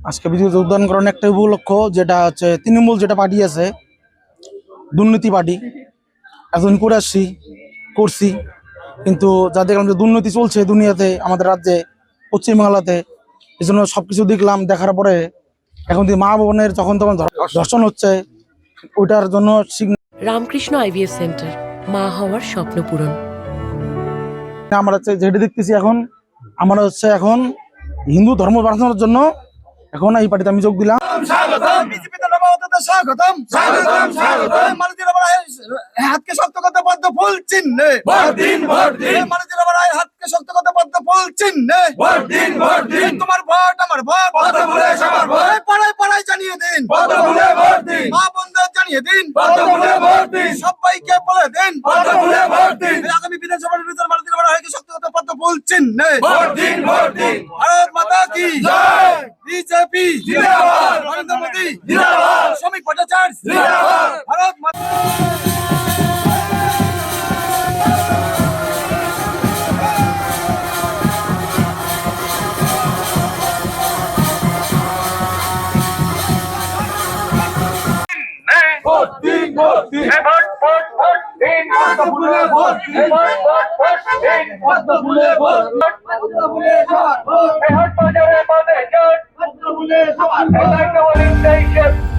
আজকে বিদ্যুৎ উদ্যানকরণ একটা উপলক্ষ, যেটা হচ্ছে তৃণমূল যেটা পার্টি আছে, দুর্নীতি পার্টি, এতদিন করে আসছি করছি, কিন্তু যা দেখলাম যে দুর্নীতি চলছে দুনিয়াতে, আমাদের রাজ্যে, পশ্চিমবাংলাতে, এই জন্য সবকিছু দেখলাম। দেখার পরে এখন মা বোনের যখন তখন ধর্ষণ হচ্ছে, ওইটার জন্য রামকৃষ্ণ আইভিএফ সেন্টার, মা হওয়ার স্বপ্ন পূরণ। আমরা হচ্ছে যেটা দেখতেছি এখন, আমরা হচ্ছে এখন হিন্দু ধর্ম বাঁচানোর জন্য এখন এই পার্টিতে আমি যোগ দিলাম। হাতকে শক্ত করতে পদ্ম ফুল চিহ্নে হাতকে শক্ত করতে পদ্ম ফুল চিহ্নে তোমার ভোট আমার ভোট, পাড়ায় পাড়ায় জানিয়ে দিন, মা বন্ধুদের জানিয়ে দিন, সবাইকে বলে দিন আগামী বিধানসভা নির্বাচন মালতীর হাতকে শক্ত করতে পদ্ম ফুল চিহ্নে। ভারত মাতা কি জয়, বিজেপি জিন্দাবাদ, নরেন্দ্র মোদী জিন্দাবাদ, শ্রমিক ভট্টাচার্য জিন্দাবাদ, ভারত মাতা। ভোট দিন, ভোট দিন, ভোট ভোট ভোট দিন, পদ্ম ফুলে ভোট দিন, ভোট ভোট ভোট দিন, পদ্ম ফুলে ভোট, পদ্ম ফুলে সবার ভোট, হাট বাজারে বাদে জোট, পদ্ম ফুলে সবার ভোট,